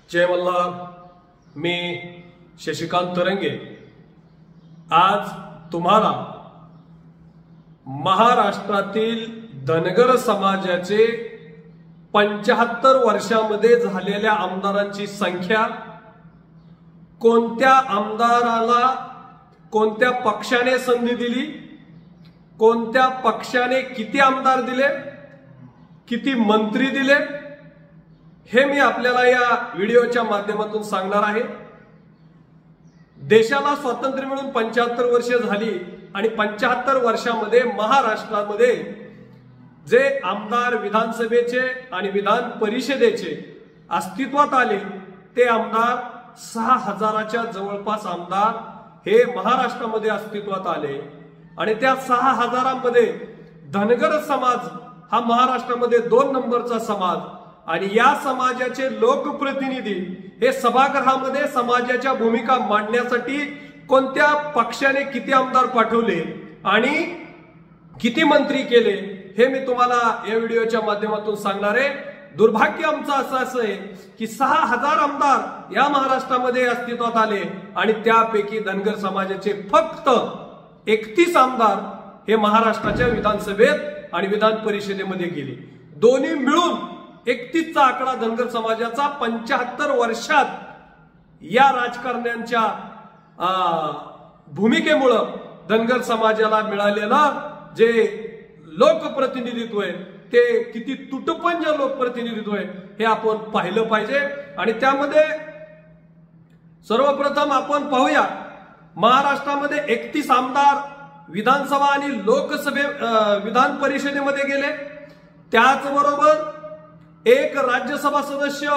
जय मल्हार। मी शशिकांत तरंगे आज तुम्हाला महाराष्ट्रातील धनगर समाजाचे 75 वर्षांमध्ये झालेल्या आमदारांची संख्या, कोणत्या आमदाराला कोणत्या पक्षाने संधी दिली, कोणत्या पक्षाने किती आमदार दिले, किती मंत्री दिले, हे मी आपल्याला या व्हिडिओच्या माध्यमातून सांगणार आहे। देशाला स्वातंत्र्य मिळून 75 वर्षे झाली आणि 75 वर्षांमध्ये महाराष्ट्रामध्ये जे आमदार विधानसभेचे आणि विधान परिषदेचे अस्तित्वात आले ते आमदार 6000च्या जवळपास आमदार हे महाराष्ट्रामध्ये अस्तित्वात आले आणि त्या 6000मध्ये धनगर समाज हा महाराष्ट्रामध्ये 2 नंबरचा समाज आणि या समाजाचे लोकप्रतिनिधी हे सभागृहामध्ये समाजाच्या भूमिका मांडण्यासाठी कोणत्या पक्षाने किती आमदार पाठवले आणि किती मंत्री केले हे मी तुम्हाला या व्हिडिओच्या माध्यमातून सांगणार आहे। दुर्भाग्य आमचं असं आहे की 6000 आमदार या महाराष्ट्रामध्ये अस्तित्वात आले आणि त्यापैकी धनगर समाजाचे फक्त 31 आमदार हे महाराष्ट्राच्या विधानसभेत आणि विधान परिषदेमध्ये गेले। दोन्ही मिळून 31चा आकडा धनगर समाजाचा 75 वर्षात या राजकारण्यांच्या भूमिकेमुळे धनगर समाजाला मिळालेला जे लोकप्रतिनिधित्व आहे ते किती तुटपुंज लोकप्रतिनिधित्व आहे हे आपण पाहिलं पाहिजे। आणि त्यामध्ये सर्वप्रथम आपण पाहूया, महाराष्ट्रामध्ये 31 आमदार विधानसभा आणि लोकसभे विधान परिषदेमध्ये गेले, त्याचबरोबर एक राज्यसभा सदस्य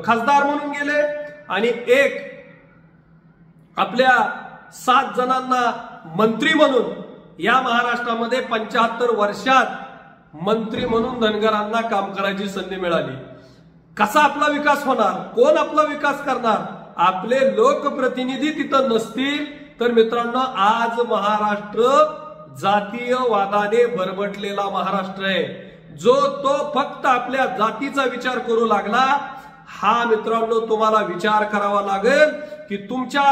खासदार म्हणून गेले आणि एक आपल्या 7 जणांना मंत्री म्हणून या महाराष्ट्रामध्ये 75 वर्षात मंत्री म्हणून धनगरांना काम करायची संधी मिळाली। कसा आपला विकास होणार, कोण आपला विकास करणार, आपले लोकप्रतिनिधी तिथं नसतील तर मित्रांनो आज महाराष्ट्र जातीयवादाने भरभटलेला महाराष्ट्र आहे। जो तो फक्त आपल्या जातीचा विचार करू लागला, हा मित्रांनो तुम्हाला विचार करावा लागेल की तुमच्या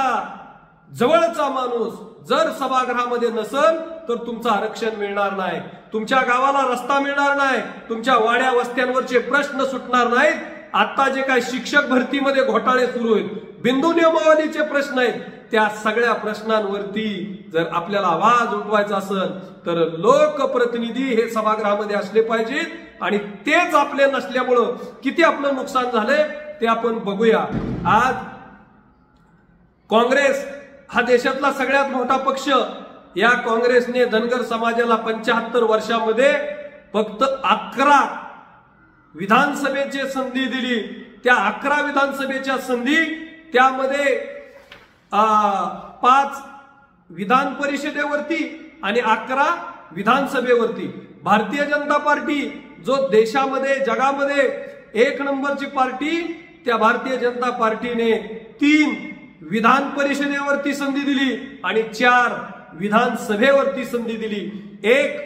जवळचा माणूस जर सभागृहामध्ये नसेल तर तुमचं आरक्षण मिळणार नाही, तुमच्या गावाला रस्ता मिळणार नाही, तुमच्या वाड्या वस्त्यांवरचे प्रश्न सुटणार नाहीत। आता जे काही शिक्षक भरतीमध्ये घोटाळे सुरू आहेत, बिंदू नियमावलीचे प्रश्न आहेत, त्या सगळ्या प्रश्नांवरती जर आपल्याला आवाज उठवायचा असेल तर लोकप्रतिनिधी हे सभागृहामध्ये असले पाहिजेत आणि तेच आपले नसल्यामुळं किती आपलं नुकसान झालंय ते आपण बघूया। आज काँग्रेस हा देशातला सगळ्यात मोठा पक्ष, या काँग्रेसने धनगर समाजाला 75 वर्षांमध्ये फक्त 11 विधानसभेची संधी दिली। त्या 11 विधानसभेच्या संधी त्यामध्ये 5 विधान परिषदेवरती आणि 11 विधानसभेवरती। भारतीय जनता पार्टी जो देशामध्ये जगामध्ये 1 नंबरची पार्टी, त्या भारतीय जनता पार्टीने 3 विधान परिषदेवरती संधी दिली आणि 4 विधानसभेवरती संधी दिली, 1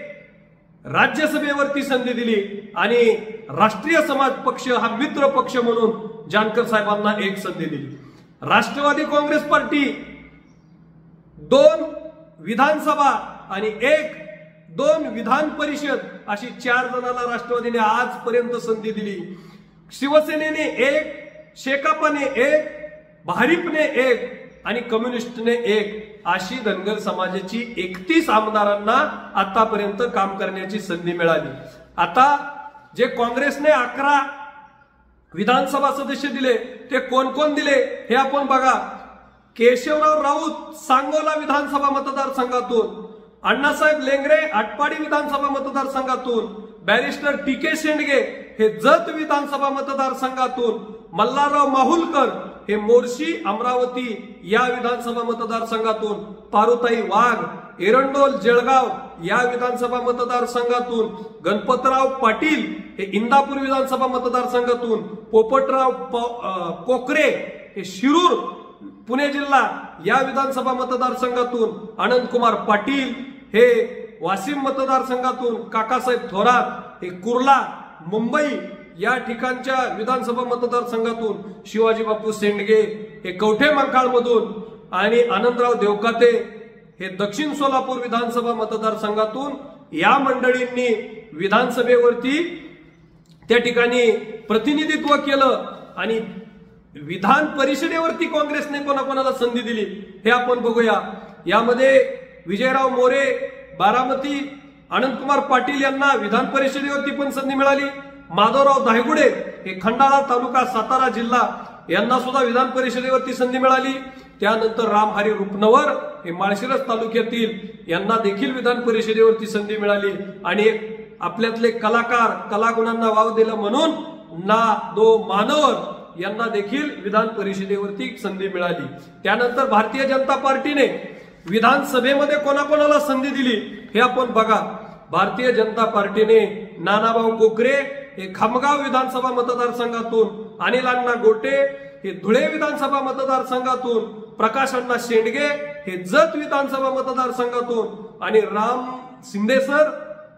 राज्यसभेवरती संधी दिली आणि राष्ट्रीय समाज पक्ष हा मित्र पक्ष म्हणून जानकर साहेबांना 1 संधी दिली। राष्ट्रवादी काँग्रेस पार्टी 2 विधानसभा आणि 2 विधान परिषद अशी 4 जणांना राष्ट्रवादीने आजपर्यंत संधी दिली। शिवसेनेने 1, शेकापने 1, भारिपने 1 आणि कम्युनिस्टने 1 अशी धनगर समाजाची 31 आमदारांना आतापर्यंत काम करण्याची संधी मिळाली। आता जे काँग्रेसने 11 विधानसभा सदस्य दिले ते कोण कोण दिले हे आपण बघा। केशवराव राऊत सांगोला विधानसभा मतदारसंघातून, अण्णासाहेब लेंगरे आटपाडी विधानसभा मतदारसंघातून, बॅरिस्टर टी.के. शेंडगे हे जत विधानसभा मतदारसंघातून, मल्हारराव माहुलकर हे मोर्शी अमरावती या विधानसभा मतदारसंघातून, पारुताई वाघ एरंडोल जळगाव या विधानसभा मतदारसंघातून, गणपतराव पाटील हे इंदापूर विधानसभा मतदारसंघातून, पोपटराव कोकरे हे शिरूर पुणे जिल्हा या विधानसभा मतदारसंघातून, अनंतकुमार पाटील हे वाशिम मतदारसंघातून, काकासाहेब थोरात हे कुर्ला मुंबई या ठिकाणच्या विधानसभा मतदारसंघातून शिवाजी बापू शेंडगे हे कवठे मंकाळ मधून आणि आनंदराव देवकाते हे दक्षिण सोलापूर विधानसभा मतदारसंघातून या मंडळींनी विधानसभेवरती त्या ठिकाणी प्रतिनिधित्व केलं आणि विधान परिषदेवरती काँग्रेसने कोणाकोणाला संधी दिली हे आपण बघूया। यामध्ये विजयराव मोरे बारामती, अनंतकुमार पाटील यांना विधान परिषदेवरती पण संधी मिळाली। माधवराव धायगुडे हे खंडाळा तालुका सातारा जिल्हा यांना सुद्धा विधान परिषदेवरती संधी मिळाली। त्यानंतर रामहरी रुपनवर हे माळशिरस तालुक्यातील यांना देखील विधान परिषदेवरती संधी मिळाली आणि आपल्यातले कलाकार कलागुणांना वाव दिला म्हणून ना दो मानवर यांना देखील विधान परिषदेवरती संधी मिळाली। त्यानंतर भारतीय जनता पार्टीने विधानसभेमध्ये कोणाकोणाला संधी दिली हे आपण बघा। भारतीय जनता पार्टीने नानाभाऊ कोकरे हे खामगाव विधानसभा मतदारसंघातून, अनिल अण्णा गोटे हे धुळे विधानसभा मतदारसंघातून, प्रकाश अण्णा शेंडगे हे जत विधानसभा मतदारसंघातून आणि राम शिंदेसर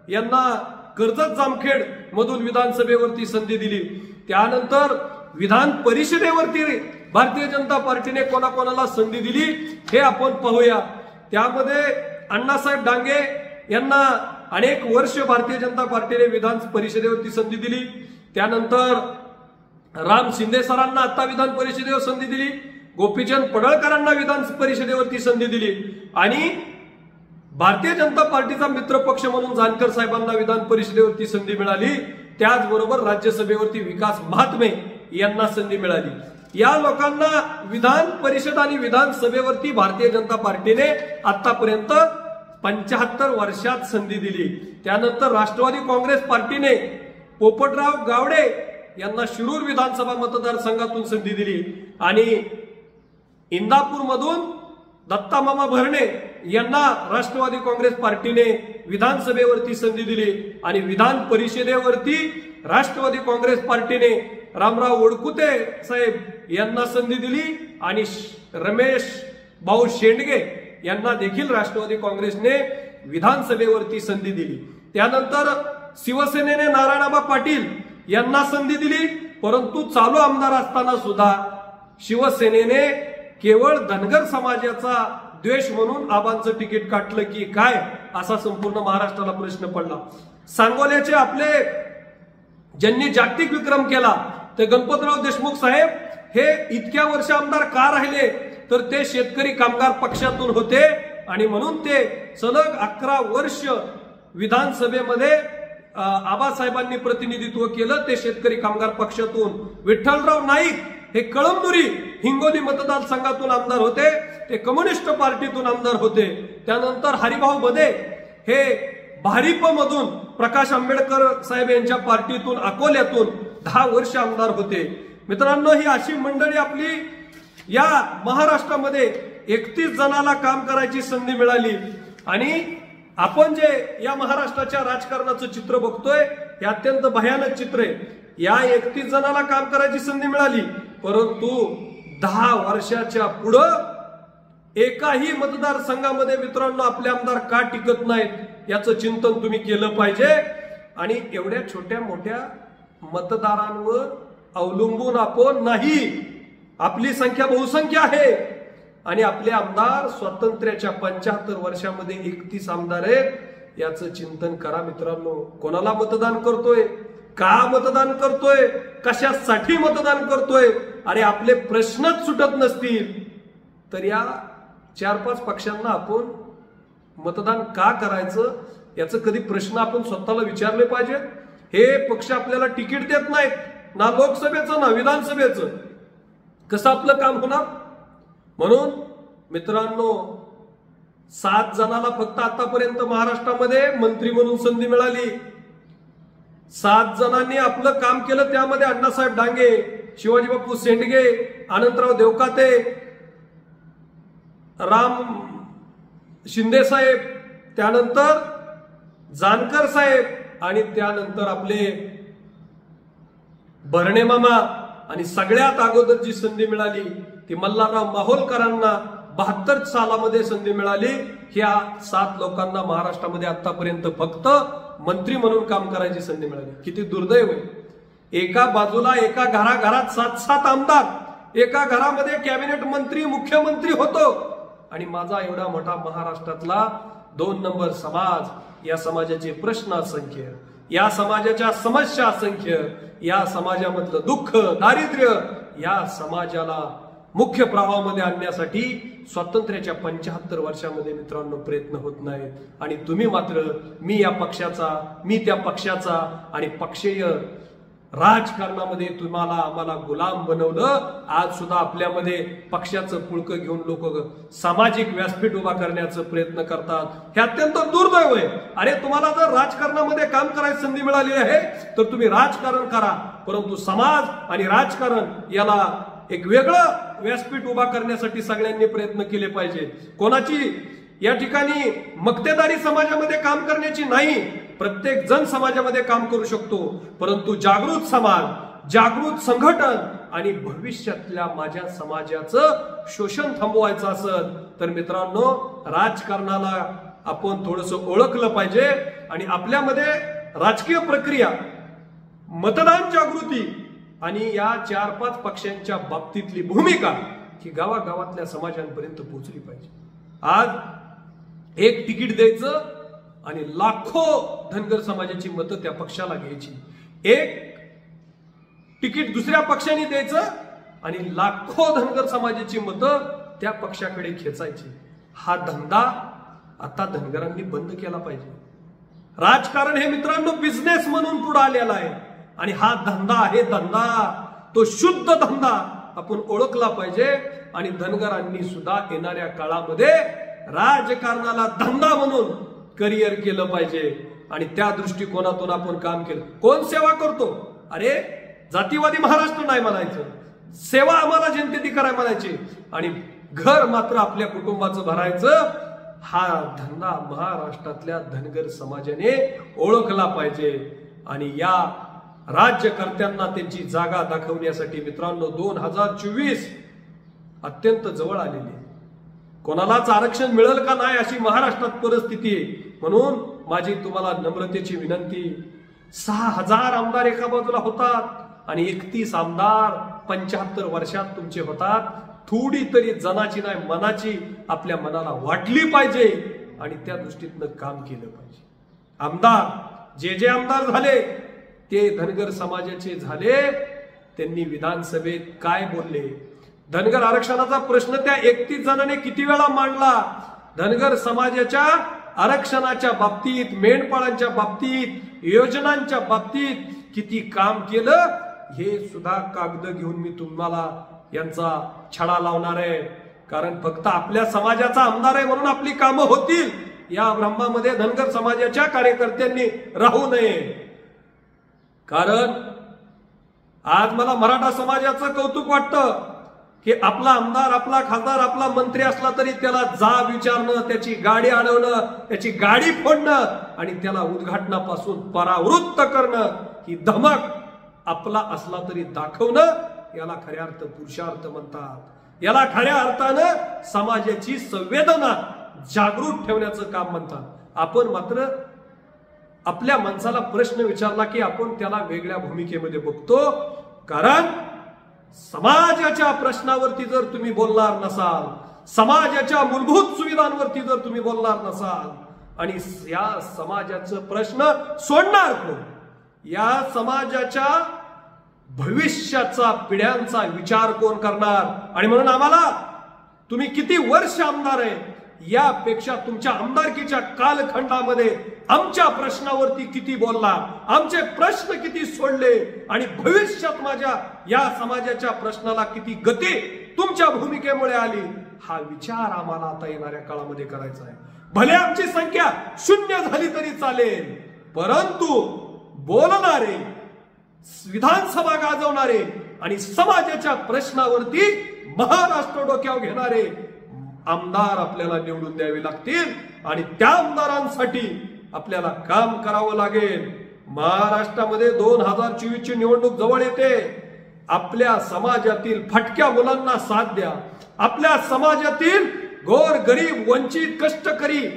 यांना कर्जत जामखेड मधून विधानसभेवरती संधी दिली। त्यानंतर विधान परिषदेवरती भारतीय जनता पार्टीने कोणाकोणाला संधी दिली हे आपण पाहूया। त्यामध्ये अण्णासाहेब डांगे यांना अनेक वर्ष भारतीय जनता पार्टीने विधान परिषदेवरती संधी दिली। त्यानंतर राम शिंदे सरांना आता विधान परिषदेवर संधी दिली, गोपीचंद पडळकरांना विधान परिषदेवरती संधी दिली आणि भारतीय जनता पार्टीचा मित्रपक्ष म्हणून जानकर साहेबांना विधान परिषदेवरती संधी मिळाली। त्याचबरोबर राज्यसभेवरती विकास महात्मे यांना संधी मिळाली। या लोकांना विधान परिषद आणि विधानसभेवरती भारतीय जनता पार्टीने आतापर्यंत 75 वर्षात संधी दिली। त्यानंतर राष्ट्रवादी काँग्रेस पार्टीने पोपटराव गावडे यांना शिरूर विधानसभा मतदारसंघातून संधी दिली आणि इंदापूर मधून दत्ता मामा भरणे यांना राष्ट्रवादी काँग्रेस पार्टीने विधानसभेवरती संधी दिली आणि विधान परिषदेवरती राष्ट्रवादी काँग्रेस पार्टीने रामराव वडकुते साहेब यांना संधी दिली आणि रमेश भाऊ शेंडगे यांना देखील राष्ट्रवादी काँग्रेसने विधानसभेवरती संधी दिली। त्यानंतर शिवसेनेने नारायणआबा पाटील यांना संधी दिली, परंतु चालू आमदार असताना सुद्धा शिवसेनेने केवळ धनगर समाजाचा द्वेष म्हणून आबांचं तिकीट काढलं की काय असा संपूर्ण महाराष्ट्राला प्रश्न पडला। सांगोल्याचे आपले ज्यांनी जागतिक विक्रम केला ते गणपतराव देशमुख साहेब हे इतक्या वर्ष आमदार का राहिले तर ते शेतकरी कामगार पक्षातून होते आणि म्हणून ते सलग 11 वर्ष विधानसभेमध्ये आबासाहेबांनी प्रतिनिधित्व केलं, ते शेतकरी कामगार पक्षातून। विठ्ठलराव नाईक हे कळमनुरी हिंगोली मतदारसंघातून आमदार होते, ते कम्युनिस्ट पार्टीतून आमदार होते। त्यानंतर हरिभाऊ बदे हे भारिप मधून प्रकाश आंबेडकर साहेब यांच्या पार्टीतून अकोल्यातून 10 वर्ष आमदार होते। मित्रांनो, ही अशी मंडळी आपली या महाराष्ट्रामध्ये 31 जणाला काम करायची संधी मिळाली आणि आपण जे या महाराष्ट्राच्या राजकारणाचं चित्र बघतोय हे अत्यंत भयानक चित्र आहे। या 31 जणाला काम करायची संधी मिळाली, परंतु 10 वर्षाच्या पुढं एकाही मतदारसंघामध्ये मित्रांनो आपले आमदार का टिकत नाहीत याचं चिंतन तुम्ही केलं पाहिजे। आणि एवढ्या छोट्या मोठ्या मतदारांवर अवलंबून आपण नाही, आपली संख्या बहुसंख्य आहे आणि आपले आमदार स्वातंत्र्याच्या 75 वर्षामध्ये 31 आमदार आहेत याचं चिंतन करा मित्रांनो। कोणाला मतदान करतोय, का मतदान करतोय, कशासाठी मतदान करतोय, अरे आपले प्रश्नच सुटत नसतील तर या 4-5 पक्षांना आपण मतदान का करायचं याचं कधी प्रश्न आपण स्वतःला विचारले पाहिजे। हे पक्ष आपल्याला तिकीट देत नाहीत, ना लोकसभेचं ना विधानसभेचं, कसं आपलं काम होणार। म्हणून मित्रांनो 7 जणाला फक्त आतापर्यंत महाराष्ट्रामध्ये मंत्री म्हणून संधी मिळाली। 7 जणांनी आपलं काम केलं, त्यामध्ये अण्णासाहेब डांगे, शिवाजी बापू शेंडगे, अनंतराव देवकाते, राम शिंदे साहेब, त्यानंतर जानकर साहेब आणि त्यानंतर आपले भरणे मामा आणि सगळ्यात अगोदर जी संधी मिळाली ती मल्हारराव माहोलकरांना 72 सालामध्ये संधी मिळाली। ह्या 7 लोकांना महाराष्ट्रामध्ये आतापर्यंत फक्त मंत्री म्हणून काम करायची संधी मिळाली। किती दुर्दैव आहे। एका बाजूला एका घराघरात 7-7 आमदार, एका घरामध्ये कॅबिनेट मंत्री, मुख्यमंत्री होतो, आणि माझा एवढा मोठा महाराष्ट्रातला 2 नंबर समाज, या समाजाचे प्रश्न असंख्य, या समाजाच्या समस्या असंख्य, या समाजामधलं दुःख, दारिद्र्य, या समाजाला मुख्य प्रवाहामध्ये आणण्यासाठी स्वातंत्र्याच्या 75 वर्षामध्ये मित्रांनो प्रयत्न होत नाहीत. आणि तुम्ही मात्र मी या पक्षाचा, मी त्या पक्षाचा, आणि पक्षीय राजकारणामध्ये तुम्हाला आम्हाला गुलाम बनवलं. आज सुद्धा आपल्यामध्ये पक्षाचं पुळकं घेऊन लोक सामाजिक व्यासपीठ उभा करण्याचा प्रयत्न करतात. हे अत्यंत दुर्दैव आहे. अरे तुम्हाला जर राजकारणामध्ये काम करायची संधी मिळाली आहे तर तुम्ही राजकारण करा, परंतु समाज आणि राजकारण याला एक वेगळं व्यासपीठ उभा करण्यासाठी सगळ्यांनी प्रयत्न केले पाहिजे. कोणाची या ठिकाणी मक्तेदारी समाजामध्ये काम करण्याची नाही, प्रत्येक जण समाजामध्ये काम करू शकतो, परंतु जागृत समाज, जागृत संघटन आणि भविष्यातल्या माझ्या समाजाचं शोषण थांबवायचं असेल तर मित्रांनो राजकारणाला आपण थोडंसं ओळखलं पाहिजे. आणि आपल्यामध्ये राजकीय प्रक्रिया, मतदान जागृती आणि या 4-5 पक्षांच्या बाबतीतली भूमिका ही गावागावातल्या समाजांपर्यंत पोहोचली पाहिजे. आज एक तिकीट द्यायचं आणि लाखो धनगर समाजाची मतं त्या पक्षाला घ्यायची, एक तिकीट दुसऱ्या पक्षाने द्यायचं आणि लाखो धनगर समाजाची मतं त्या पक्षाकडे खेचायची. हा धंदा आता धनगरांनी बंद केला पाहिजे. राजकारण हे मित्रांनो बिझनेस म्हणून पुढे आलेला आहे, आणि हा धंदा आहे, धंदा तो शुद्ध धंदा आपण ओळखला पाहिजे. आणि धनगरांनी सुद्धा येणाऱ्या काळामध्ये राजकारणाला धंदा म्हणून करिअर केलं पाहिजे, आणि त्या दृष्टिकोनातून आपण काम केलं. कोण सेवा करतो? अरे जातीवादी महाराष्ट्र नाही म्हणायचं, सेवा आम्हाला जनतेती करायला म्हणायची, आणि घर मात्र आपल्या कुटुंबाचं भरायचं. हा धंदा महाराष्ट्रातल्या धनगर समाजाने ओळखला पाहिजे. आणि या राज्यकर्त्यांना त्यांची जागा दाखवण्यासाठी मित्रांनो 2024 अत्यंत जवळ आलेली आहे. कोणालाच आरक्षण मिळेल का नाही अशी महाराष्ट्रात परिस्थिती आहे. म्हणून माझी तुम्हाला नम्रतेची विनंती, 6000 आमदार एका बाजूला होतात आणि 31 आमदार 75 वर्षात तुमचे होतात. थोडी तरी जनाची नाही मनाची आपल्या मनाला वाटली पाहिजे आणि त्या दृष्टीतनं काम केलं पाहिजे. आमदार जे आमदार झाले ते धनगर समाजाचे झाले. त्यांनी विधानसभेत काय बोलले? धनगर आरक्षणाचा प्रश्न त्या 31 जणांनी किती वेळा मांडला? धनगर समाजाच्या आरक्षणाच्या बाबतीत, मेंढपाळांच्या बाबतीत, योजनांच्या बाबतीत किती काम केलं हे सुद्धा कागद घेऊन मी तुम्हाला यांचा छडा लावणार आहे. कारण फक्त आपल्या समाजाचा आमदार आहे म्हणून आपली कामं होतील या भ्रमामध्ये धनगर समाजाच्या कार्यकर्त्यांनी राहू नये. कारण आज मला मराठा समाजाचं कौतुक वाटतं की आपला आमदार, आपला खासदार, आपला मंत्री असला तरी त्याला जाब विचारणं, त्याची गाडी अडवणं, त्याची गाडी फोडणं आणि त्याला उद्घाटनापासून परावृत्त करणं ही धमक आपला असला तरी दाखवणं, याला खऱ्या अर्थ पुरुषार्थ म्हणतात. याला खऱ्या अर्थानं समाजाची संवेदना जागृत ठेवण्याचं काम म्हणतात. आपण मात्र आपल्या माणसाला प्रश्न विचारला की आपण त्याला वेगळ्या भूमिकेमध्ये बघतो. कारण समाजाच्या प्रश्नावरती जर तुम्ही बोलणार नसाल, समाजाच्या मूलभूत सुविधांवरती जर तुम्ही बोलणार नसाल आणि या समाजाचं प्रश्न सोडणार कोण, या समाजाच्या भविष्याचा, पिढ्यांचा विचार कोण करणार? आणि म्हणून आम्हाला तुम्ही किती वर्ष आमदार आहे यापेक्षा तुमच्या आमदारकीच्या कालखंडामध्ये आमच्या प्रश्नावरती किती बोलला, आमचे प्रश्न किती सोडले आणि भविष्यात माझ्या या समाजाच्या प्रश्नाला किती गती तुमच्या भूमिकेमुळे आली, हा विचार आम्हाला आता येणाऱ्या काळामध्ये करायचा आहे. भले आमची संख्या 0 झाली तरी चालेल, परंतु बोलणारे, विधानसभा गाजवणारे आणि समाजाच्या प्रश्नावरती महाराष्ट्र डोक्यावर घेणारे आमदार आपल्याला निवडून द्यावे लागतील. आणि त्या आमदारांसाठी आपल्याला काम करावं लागेल. महाराष्ट्रामध्ये 2024 ची निवडणूक जवळ येते. आपल्या समाजातील फटक्या मुलांना साथ द्या. आपल्या समाजातील गोर गरीब वंचित कष्टकरी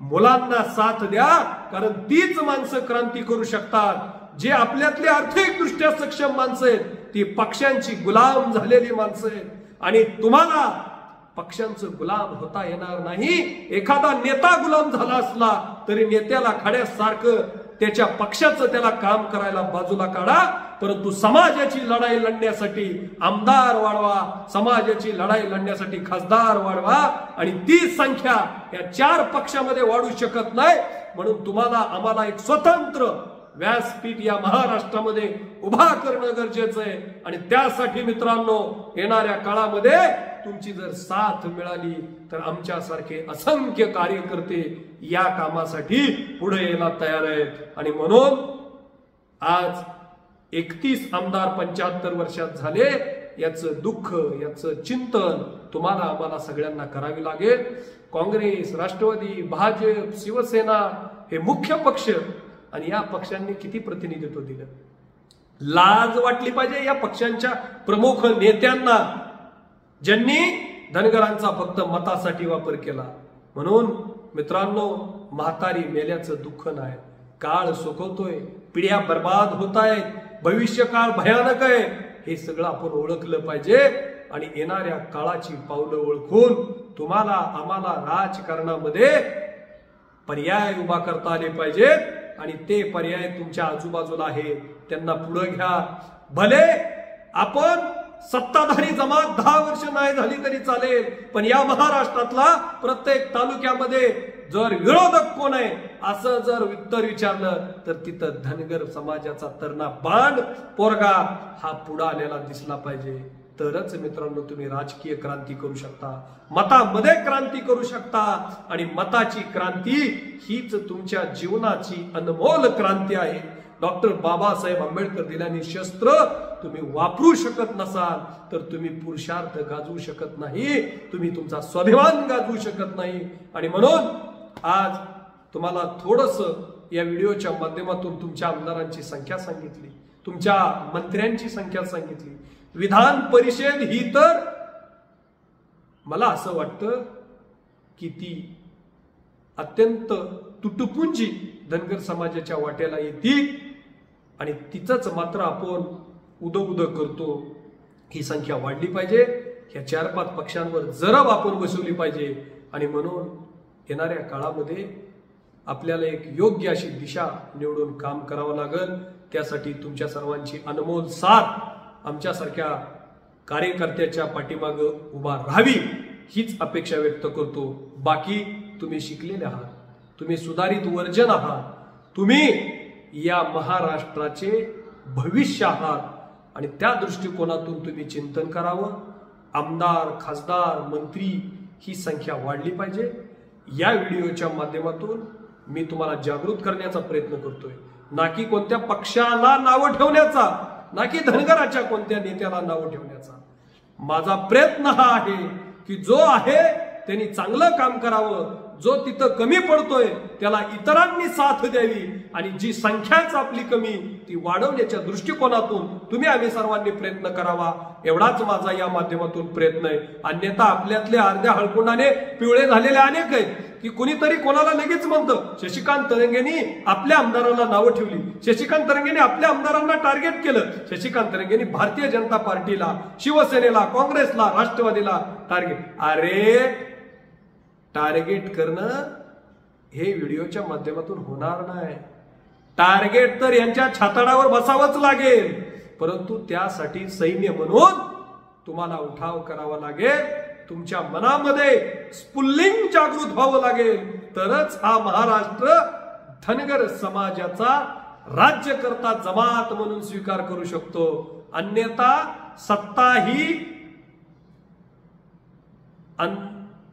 मुलांना साथ द्या. कारण तीच माणसं क्रांती करू शकतात. जे आपल्यातली आर्थिकदृष्ट्या सक्षम माणसं आहेत ती पक्षांची गुलाम झालेली माणसं आहेत आणि तुम्हाला पक्षांचं गुलाम होता येणार नाही। एखादा नेता गुलाम झाला असला तरी नेत्याला खड्यासारखं त्याच्या पक्षाचं त्याला काम करायला बाजूला काढा, परंतु समाजाची लढाई लढण्यासाठी आमदार वाढवा, समाजाची लढाई लढण्यासाठी खासदार वाढवा आणि ती संख्या या 4 पक्षामध्ये वाढू शकत नाही। म्हणून तुम्हाला आम्हाला एक स्वतंत्र व्यासपीठ या महाराष्ट्रामध्ये उभा करणं गरजेचं आहे आणि त्यासाठी मित्रांनो येणाऱ्या काळामध्ये तुमची जर साथ मिळाली तर आमच्यासारखे असंख्य कार्यकर्ते या कामासाठी पुढे यायला तयार आहेत। आणि म्हणून आज 31 आमदार 75 वर्षात झाले, याचं दुःख याचं चिंतन तुम्हाला आम्हाला सगळ्यांना करावे लागेल। काँग्रेस, राष्ट्रवादी, भाजप, शिवसेना हे मुख्य पक्ष आणि या पक्षांनी किती प्रतिनिधित्व दिलं, लाज वाटली पाहिजे या पक्षांच्या प्रमुख नेत्यांना ज्यांनी धनगरांचा फक्त मतासाठी वापर केला। म्हणून मित्रांनो म्हातारी मेल्याचं दुःख नाही, काळ सुखवतोय, पिढ्या बर्बाद होत आहेत, भविष्य काळ भयानक आहे, हे सगळं आपण ओळखलं पाहिजे आणि येणाऱ्या काळाची पावलं ओळखून तुम्हाला आम्हाला राजकारणामध्ये पर्याय उभा करता आले पाहिजेत आणि ते पर्याय तुमच्या आजूबाजूला आहे त्यांना पुढे घ्या। भले आपण सत्ताधारी जमात 10 वर्ष नाही झाली तरी चालेल, पण या महाराष्ट्रातला प्रत्येक तालुक्यामध्ये जर विरोधक कोण आहे असं जर उत्तर विचारलं तर तिथं धनगर समाजाचा तरणा बांड पोरगा हा पुढे आलेला दिसला पाहिजे। तरच मित्रांनो तुम्ही राजकीय क्रांती करू शकता, मतामध्ये क्रांती करू शकता आणि मताची क्रांती हीच तुमच्या जीवनाची अनमोल क्रांती आहे। डॉक्टर बाबासाहेब आंबेडकर दिल्याने शस्त्र तुम्ही वापरू शकत नसाल तर तुम्ही पुरुषार्थ गाजवू शकत नाही, तुम्ही तुमचा स्वाभिमान गाजवू शकत नाही। आणि म्हणून आज तुम्हाला थोडंसं या व्हिडिओच्या माध्यमातून तुमच्या आमदारांची संख्या सांगितली, तुमच्या मंत्र्यांची संख्या सांगितली। विधान परिषद ही तर मला असं वाटतं की ती अत्यंत तुटपुंजी धनगर समाजाच्या वाट्याला येते आणि तिचंच मात्र आपण उद करतो। ही संख्या वाढली पाहिजे, ह्या 4-5 पक्षांवर जरब आपण बसवली पाहिजे आणि म्हणून येणाऱ्या काळामध्ये आपल्याला एक योग्य अशी दिशा निवडून काम करावं लागेल। त्यासाठी तुमच्या सर्वांची अनमोल साथ आमच्यासारख्या कार्यकर्त्याच्या पाठीमागे उभा राहावी हीच अपेक्षा व्यक्त करतो। बाकी तुम्ही शिकलेले आहात, तुम्ही सुधारित वर्जन आहात, तुम्ही या महाराष्ट्राचे भविष्य आहात आणि त्या दृष्टिकोनातून तुम्ही चिंतन करावं। आमदार, खासदार, मंत्री ही संख्या वाढली पाहिजे। या व्हिडिओच्या माध्यमातून मी तुम्हाला जागृत करण्याचा प्रयत्न करतोय, ना की कोणत्या पक्षाला नाव ठेवण्याचा, ना की धनगराच्या कोणत्या नेत्याला नाव ठेवण्याचा। माझा प्रयत्न हा आहे की जो आहे त्यांनी चांगलं काम करावं, जो तिथं कमी पडतोय त्याला इतरांनी साथ द्यावी आणि जी संख्याच आपली कमी ती वाढवण्याच्या दृष्टिकोनातून तुम्ही आम्ही सर्वांनी प्रयत्न करावा, एवढाच माझा या माध्यमातून प्रयत्न आहे। अन्यथा आपल्यातले अर्ध्या हळकुंडाने पिवळे झालेले अनेक आहेत की कुणीतरी कोणाला लगेच म्हणतं शशिकांत तरंगेंनी आपल्या आमदारांना नावं ठेवली, शशिकांत तरंगेंनी आपल्या आमदारांना टार्गेट केलं, शशिकांत तरंगेंनी भारतीय जनता पार्टीला, शिवसेनेला, काँग्रेसला, राष्ट्रवादीला टार्गेट। अरे टार्गेट करणं हे व्हिडिओच्या माध्यमातून होणार नाही, टार्गेट तर यांच्या छाताडावर बसावंच लागेल, परंतु त्यासाठी सैन्य म्हणून तुम्हाला उठाव करावा लागेल, तुमच्या मनामध्ये स्फुल्लिंग जागृत व्हावं लागेल, तरच हा महाराष्ट्र धनगर समाजाचा राज्यकर्ता जमात म्हणून स्वीकार करू शकतो। अन्यथा सत्ता ही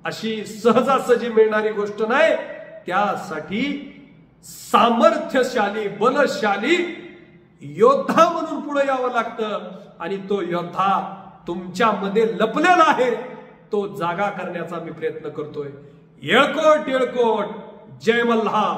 अशी सहजासहजी मिळणारी गोष्ट नाही, त्यासाठी सामर्थ्यशाली बलशाली योद्धा म्हणून पुढे यावं लागतं आणि तो योद्धा तुमच्यामध्ये लपलेला आहे, तो जागा करण्याचा मी प्रयत्न करतोय। येळकोट येळकोट, जय मल्हार।